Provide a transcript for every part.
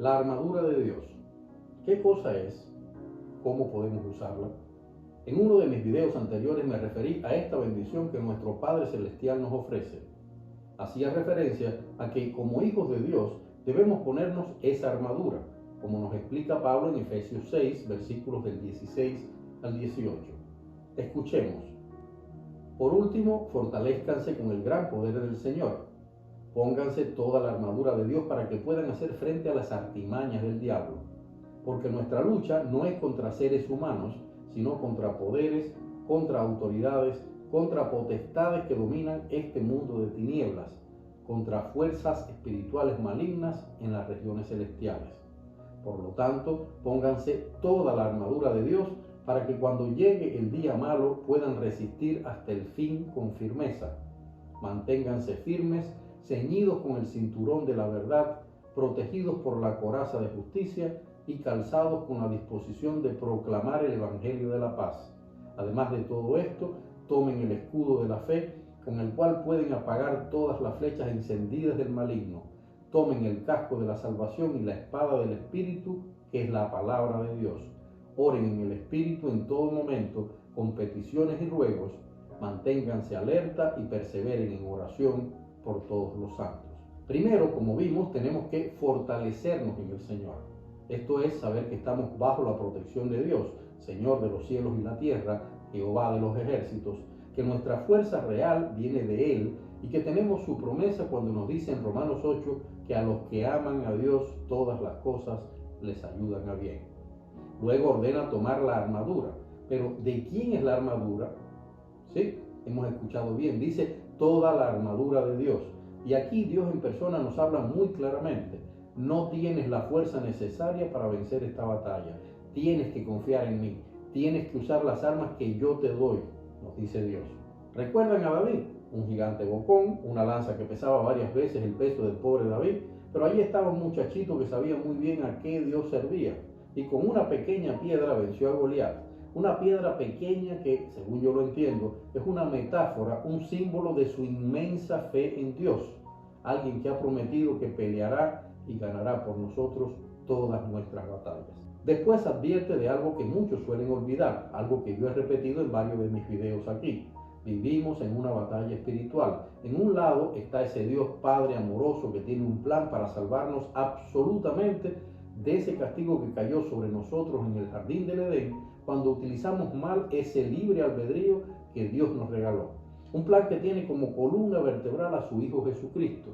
La armadura de Dios. ¿Qué cosa es? ¿Cómo podemos usarla? En uno de mis videos anteriores me referí a esta bendición que nuestro Padre Celestial nos ofrece. Hacía referencia a que como hijos de Dios debemos ponernos esa armadura, como nos explica Pablo en Efesios 6, versículos del 16 al 18. Escuchemos. Por último, fortalezcanse con el gran poder del Señor. Pónganse toda la armadura de Dios para que puedan hacer frente a las artimañas del diablo. Porque nuestra lucha no es contra seres humanos, sino contra poderes, contra autoridades, contra potestades que dominan este mundo de tinieblas, contra fuerzas espirituales malignas en las regiones celestiales. Por lo tanto, pónganse toda la armadura de Dios para que cuando llegue el día malo puedan resistir hasta el fin con firmeza. Manténganse firmes, ceñidos con el cinturón de la verdad, protegidos por la coraza de justicia y calzados con la disposición de proclamar el Evangelio de la paz. Además de todo esto, tomen el escudo de la fe, con el cual pueden apagar todas las flechas encendidas del maligno. Tomen el casco de la salvación y la espada del Espíritu, que es la palabra de Dios. Oren en el Espíritu en todo momento, con peticiones y ruegos. Manténganse alerta y perseveren en oración por todos los santos. Primero, como vimos, tenemos que fortalecernos en el Señor. Esto es saber que estamos bajo la protección de Dios, Señor de los cielos y la tierra, Jehová de los ejércitos, que nuestra fuerza real viene de Él y que tenemos su promesa cuando nos dice en Romanos 8 que a los que aman a Dios todas las cosas les ayudan a bien. Luego ordena tomar la armadura. Pero ¿de quién es la armadura? Sí, hemos escuchado bien. Dice toda la armadura de Dios. Y aquí Dios en persona nos habla muy claramente. No tienes la fuerza necesaria para vencer esta batalla. Tienes que confiar en mí. Tienes que usar las armas que yo te doy, nos dice Dios. ¿Recuerdan a David? Un gigante bocón, una lanza que pesaba varias veces el peso del pobre David, pero ahí estaba un muchachito que sabía muy bien a qué Dios servía. Y con una pequeña piedra venció a Goliat. Una piedra pequeña que, según yo lo entiendo, es una metáfora, un símbolo de su inmensa fe en Dios. Alguien que ha prometido que peleará y ganará por nosotros todas nuestras batallas. Después advierte de algo que muchos suelen olvidar, algo que yo he repetido en varios de mis videos aquí. Vivimos en una batalla espiritual. En un lado está ese Dios Padre amoroso que tiene un plan para salvarnos absolutamente de ese castigo que cayó sobre nosotros en el jardín del Edén cuando utilizamos mal ese libre albedrío que Dios nos regaló. Un plan que tiene como columna vertebral a su Hijo Jesucristo.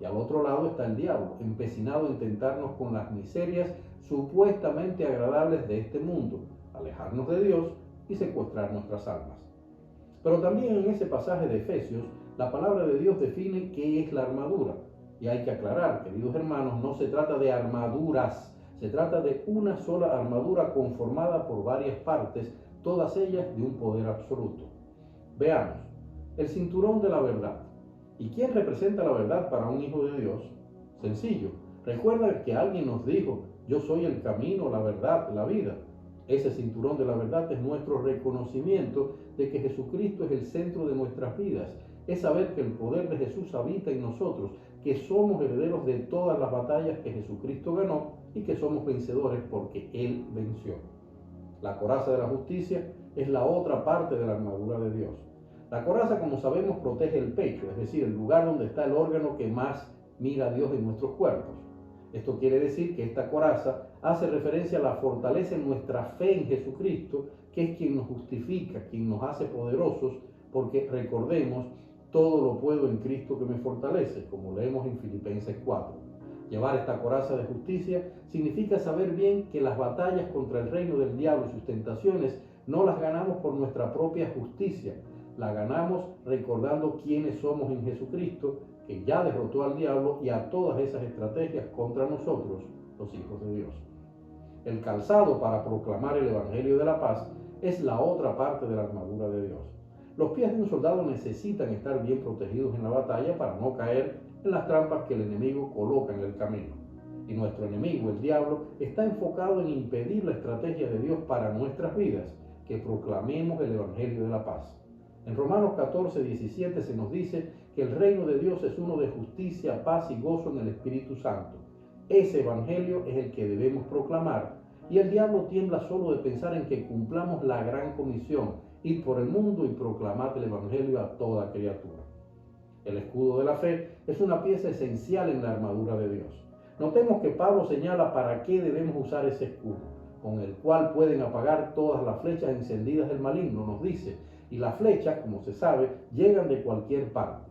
Y al otro lado está el diablo, empecinado en tentarnos con las miserias supuestamente agradables de este mundo, alejarnos de Dios y secuestrar nuestras almas. Pero también en ese pasaje de Efesios, la palabra de Dios define qué es la armadura. Y hay que aclarar, queridos hermanos, no se trata de armaduras, se trata de una sola armadura conformada por varias partes, todas ellas de un poder absoluto. Veamos, el cinturón de la verdad. ¿Y quién representa la verdad para un hijo de Dios? Sencillo. Recuerda que alguien nos dijo, yo soy el camino, la verdad, la vida. Ese cinturón de la verdad es nuestro reconocimiento de que Jesucristo es el centro de nuestras vidas. Es saber que el poder de Jesús habita en nosotros, que somos herederos de todas las batallas que Jesucristo ganó y que somos vencedores porque Él venció. La coraza de la justicia es la otra parte de la armadura de Dios. La coraza, como sabemos, protege el pecho, es decir, el lugar donde está el órgano que más mira a Dios en nuestros cuerpos. Esto quiere decir que esta coraza hace referencia a la fortaleza en nuestra fe en Jesucristo, que es quien nos justifica, quien nos hace poderosos, porque recordemos, todo lo puedo en Cristo que me fortalece, como leemos en Filipenses 4. Llevar esta coraza de justicia significa saber bien que las batallas contra el reino del diablo y sus tentaciones no las ganamos por nuestra propia justicia, la ganamos recordando quiénes somos en Jesucristo, que ya derrotó al diablo y a todas esas estrategias contra nosotros, los hijos de Dios. El calzado para proclamar el Evangelio de la paz es la otra parte de la armadura de Dios. Los pies de un soldado necesitan estar bien protegidos en la batalla para no caer en las trampas que el enemigo coloca en el camino. Y nuestro enemigo, el diablo, está enfocado en impedir la estrategia de Dios para nuestras vidas, que proclamemos el Evangelio de la paz. En Romanos 14, 17 se nos dice que el reino de Dios es uno de justicia, paz y gozo en el Espíritu Santo. Ese evangelio es el que debemos proclamar, y el diablo tiembla solo de pensar en que cumplamos la gran comisión: ir por el mundo y proclamar el evangelio a toda criatura. El escudo de la fe es una pieza esencial en la armadura de Dios. Notemos que Pablo señala para qué debemos usar ese escudo, con el cual pueden apagar todas las flechas encendidas del maligno, nos dice, y las flechas, como se sabe, llegan de cualquier parte.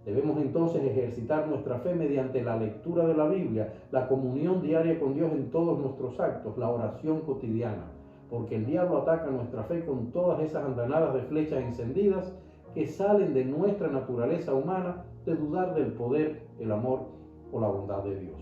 Debemos entonces ejercitar nuestra fe mediante la lectura de la Biblia, la comunión diaria con Dios en todos nuestros actos, la oración cotidiana, porque el diablo ataca nuestra fe con todas esas andanadas de flechas encendidas que salen de nuestra naturaleza humana de dudar del poder, el amor o la bondad de Dios.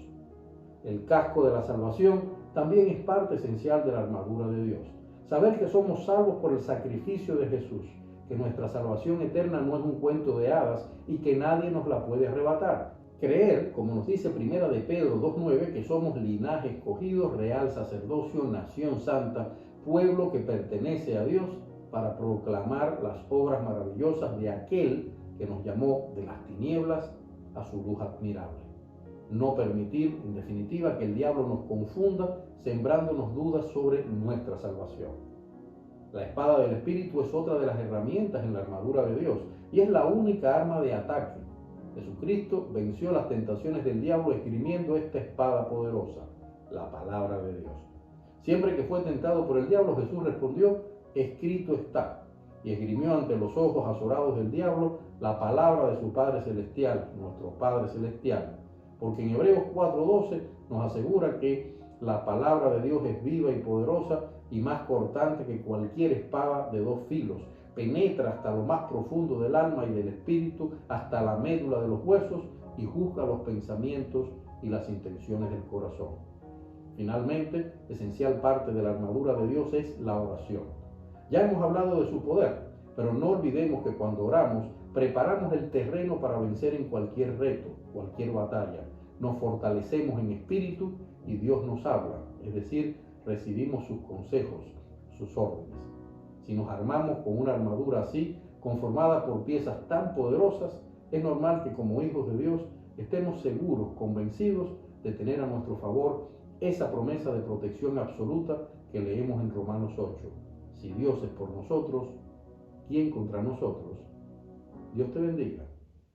El casco de la salvación también es parte esencial de la armadura de Dios. Saber que somos salvos por el sacrificio de Jesús, que nuestra salvación eterna no es un cuento de hadas y que nadie nos la puede arrebatar. Creer, como nos dice Primera de Pedro 2:9, que somos linaje escogido, real sacerdocio, nación santa, pueblo que pertenece a Dios, para proclamar las obras maravillosas de aquel que nos llamó de las tinieblas a su luz admirable. No permitir, en definitiva, que el diablo nos confunda, sembrándonos dudas sobre nuestra salvación. La espada del Espíritu es otra de las herramientas en la armadura de Dios y es la única arma de ataque. Jesucristo venció las tentaciones del diablo esgrimiendo esta espada poderosa, la palabra de Dios. Siempre que fue tentado por el diablo, Jesús respondió: escrito está, y esgrimió ante los ojos azorados del diablo la palabra de su Padre Celestial, nuestro Padre Celestial. Porque en Hebreos 4:12 nos asegura que la palabra de Dios es viva y poderosa y más cortante que cualquier espada de dos filos. Penetra hasta lo más profundo del alma y del espíritu, hasta la médula de los huesos, y juzga los pensamientos y las intenciones del corazón. Finalmente, esencial parte de la armadura de Dios es la oración. Ya hemos hablado de su poder, pero no olvidemos que cuando oramos, preparamos el terreno para vencer en cualquier reto, cualquier batalla. Nos fortalecemos en espíritu y Dios nos habla, es decir, recibimos sus consejos, sus órdenes. Si nos armamos con una armadura así, conformada por piezas tan poderosas, es normal que como hijos de Dios estemos seguros, convencidos de tener a nuestro favor esa promesa de protección absoluta que leemos en Romanos 8. Si Dios es por nosotros, ¿quién contra nosotros? Dios te bendiga.